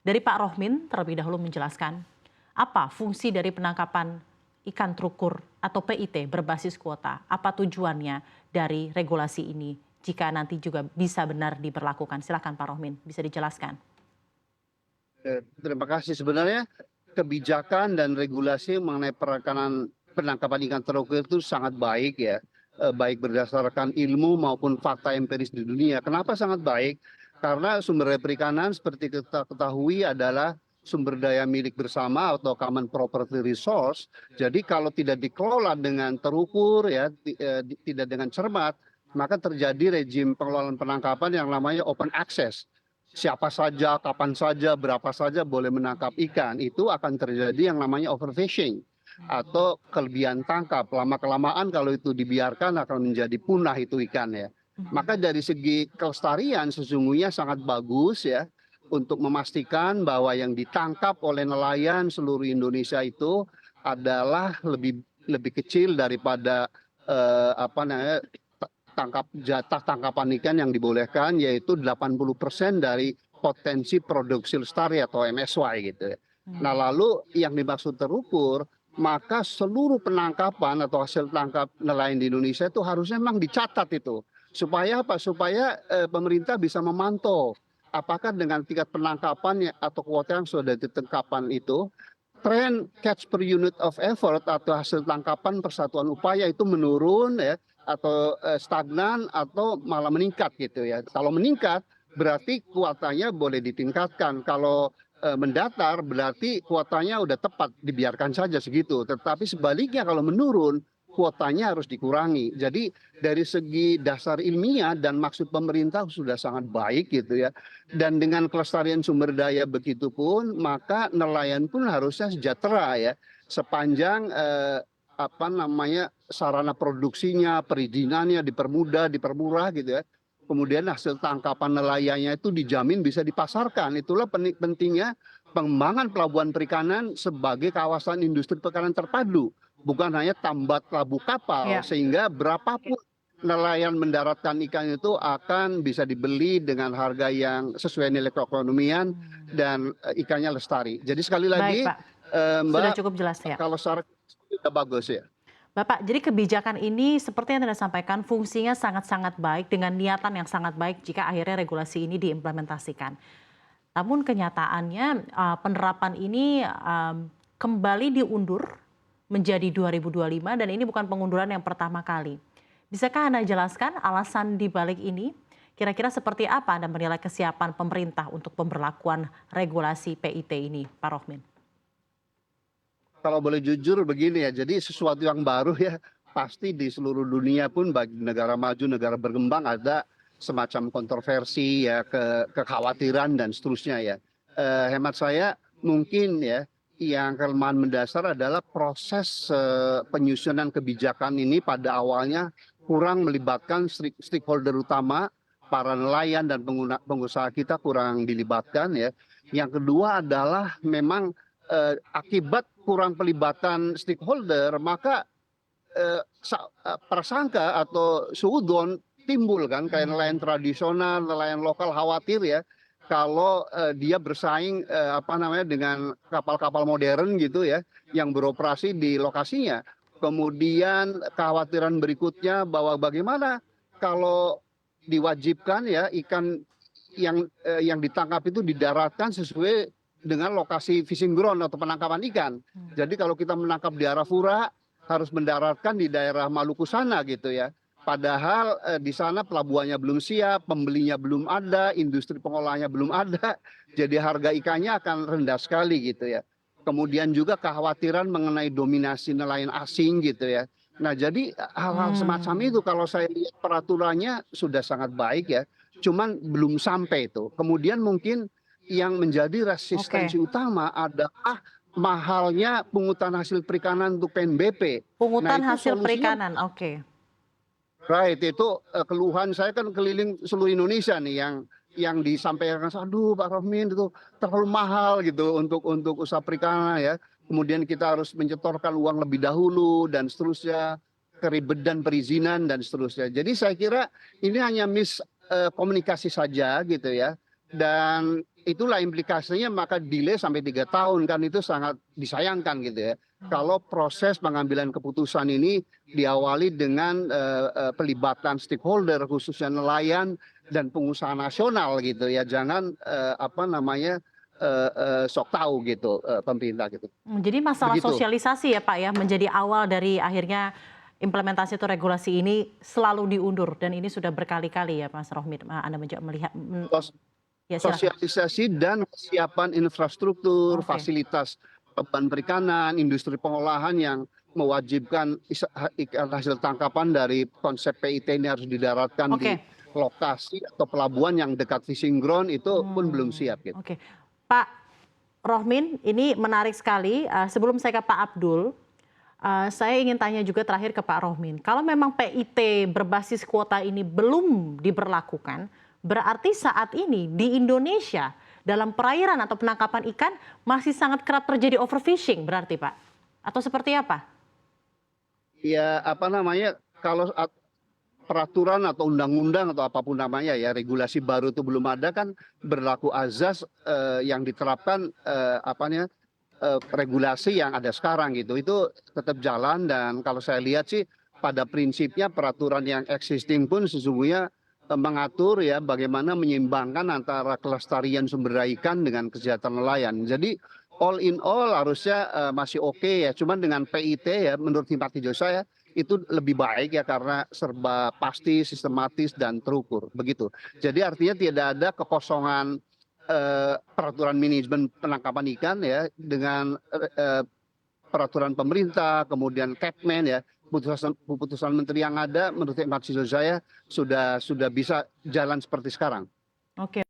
Dari Pak Rohmin terlebih dahulu menjelaskan, apa fungsi dari penangkapan ikan terukur atau PIT berbasis kuota? Apa tujuannya dari regulasi ini jika nanti juga bisa benar diberlakukan? Silakan Pak Rohmin, bisa dijelaskan. Terima kasih. Sebenarnya kebijakan dan regulasi mengenai penangkapan ikan terukur itu sangat baik ya, baik berdasarkan ilmu maupun fakta empiris di dunia. Kenapa sangat baik? Karena sumber daya perikanan seperti kita ketahui adalah sumber daya milik bersama atau common property resource. Jadi kalau tidak dikelola dengan terukur ya, tidak dengan cermat, maka terjadi rejim pengelolaan penangkapan yang namanya open access. Siapa saja, kapan saja, berapa saja boleh menangkap ikan, itu akan terjadi yang namanya overfishing atau kelebihan tangkap. Lama-kelamaan kalau itu dibiarkan akan menjadi punah itu ikan ya. Maka dari segi kelestarian sesungguhnya sangat bagus ya untuk memastikan bahwa yang ditangkap oleh nelayan seluruh Indonesia itu adalah lebih kecil daripada apa namanya jatah tangkapan ikan yang dibolehkan, yaitu 80% dari potensi produksi lestari atau MSY gitu ya. Nah lalu yang dimaksud terukur, maka seluruh penangkapan atau hasil tangkap nelayan di Indonesia itu harusnya memang dicatat itu. Supaya apa? Supaya pemerintah bisa memantau apakah dengan tingkat penangkapan atau kuota yang sudah ditetapkan itu, tren catch per unit of effort atau hasil tangkapan persatuan upaya itu menurun ya, atau stagnan atau malah meningkat gitu ya. Kalau meningkat berarti kuotanya boleh ditingkatkan. Kalau mendatar berarti kuotanya udah tepat, dibiarkan saja segitu. Tetapi sebaliknya kalau menurun kuotanya harus dikurangi. Jadi dari segi dasar ilmiah dan maksud pemerintah sudah sangat baik gitu ya. Dan dengan kelestarian sumber daya begitu pun, maka nelayan pun harusnya sejahtera ya. Sepanjang apa namanya sarana produksinya, perizinannya dipermudah, dipermurah gitu ya. Kemudian hasil tangkapan nelayannya itu dijamin bisa dipasarkan. Itulah pentingnya pengembangan pelabuhan perikanan sebagai kawasan industri perikanan terpadu, bukan hanya tambat labu kapal, Ya, sehingga berapapun nelayan mendaratkan ikan itu akan bisa dibeli dengan harga yang sesuai nilai keekonomian dan ikannya lestari. Jadi sekali baik lagi Pak. Sudah Mbak, cukup jelas ya. kalau secara sudah bagus ya. Bapak, jadi kebijakan ini seperti yang Anda sampaikan fungsinya sangat-sangat baik dengan niatan yang sangat baik jika akhirnya regulasi ini diimplementasikan. Namun kenyataannya penerapan ini kembali diundur menjadi 2025 dan ini bukan pengunduran yang pertama kali. Bisakah Anda jelaskan alasan di balik ini? Kira-kira seperti apa Anda menilai kesiapan pemerintah untuk pemberlakuan regulasi PIT ini, Pak Rohmin? Kalau boleh jujur begini ya, jadi sesuatu yang baru ya, pasti di seluruh dunia pun bagi negara maju, negara berkembang ada semacam kontroversi ya, kekhawatiran dan seterusnya ya. Hemat saya mungkin ya yang kelemahan mendasar adalah proses penyusunan kebijakan ini pada awalnya kurang melibatkan stakeholder utama, para nelayan dan pengusaha kita kurang dilibatkan ya. Yang kedua adalah memang akibat kurang pelibatan stakeholder, maka prasangka atau suudon timbul kan, kayak nelayan tradisional, nelayan lokal khawatir ya kalau dia bersaing apa namanya dengan kapal-kapal modern gitu ya yang beroperasi di lokasinya. Kemudian kekhawatiran berikutnya bahwa bagaimana kalau diwajibkan ya ikan yang ditangkap itu didaratkan sesuai dengan lokasi fishing ground atau penangkapan ikan. Jadi kalau kita menangkap di Arafura harus mendaratkan di daerah Maluku sana gitu ya. Padahal di sana pelabuhannya belum siap, pembelinya belum ada, industri pengolahnya belum ada, jadi harga ikannya akan rendah sekali gitu ya. Kemudian juga kekhawatiran mengenai dominasi nelayan asing gitu ya. Nah jadi hal-hal semacam itu kalau saya lihat peraturannya sudah sangat baik ya, cuman belum sampai itu. Kemudian mungkin yang menjadi resistensi Oke, utama adalah mahalnya pungutan hasil perikanan untuk PNBP. Nah pungutan itu hasil solusinya perikanan, oke. right, itu keluhan saya kan keliling seluruh Indonesia nih yang disampaikan, aduh Pak Rohmin itu terlalu mahal gitu untuk usaha perikanan ya. Kemudian kita harus menyetorkan uang lebih dahulu dan seterusnya, keribetan perizinan dan seterusnya. Jadi saya kira ini hanya komunikasi saja gitu ya. Dan itulah implikasinya, maka delay sampai 3 tahun kan itu sangat disayangkan gitu ya. Kalau proses pengambilan keputusan ini diawali dengan pelibatan stakeholder khususnya nelayan dan pengusaha nasional gitu ya, jangan sok tahu gitu pemerintah gitu. Jadi masalah Begitu. sosialisasi ya Pak ya, menjadi awal dari akhirnya implementasi atau regulasi ini selalu diundur dan ini sudah berkali-kali ya Mas Rohmin, Anda melihat ya silakan. Sosialisasi dan kesiapan infrastruktur, Oke. fasilitas beban perikanan, industri pengolahan yang mewajibkan ikan hasil tangkapan dari konsep PIT ini harus didaratkan di Oke. lokasi atau pelabuhan yang dekat fishing ground itu pun belum siap gitu. Oke. Pak Rohmin, ini menarik sekali. Sebelum saya ke Pak Abdul, saya ingin tanya juga terakhir ke Pak Rohmin. Kalau memang PIT berbasis kuota ini belum diberlakukan, berarti saat ini di Indonesia dalam perairan atau penangkapan ikan masih sangat kerap terjadi overfishing berarti Pak? Atau seperti apa? Ya kalau peraturan atau undang-undang atau apapun namanya ya, regulasi baru itu belum ada kan berlaku azas yang diterapkan regulasi yang ada sekarang gitu. Itu tetap jalan dan kalau saya lihat sih pada prinsipnya peraturan yang existing pun sesungguhnya mengatur ya bagaimana menyeimbangkan antara kelestarian sumber daya ikan dengan kesejahteraan nelayan. Jadi all in all harusnya masih oke ya. Cuman dengan PIT ya menurut himmat hijau saya itu lebih baik ya karena serba pasti, sistematis dan terukur begitu. Jadi artinya tidak ada kekosongan peraturan manajemen penangkapan ikan ya dengan peraturan pemerintah, kemudian Kepmen ya, keputusan menteri yang ada menurut himmat hijau saya sudah bisa jalan seperti sekarang. Oke.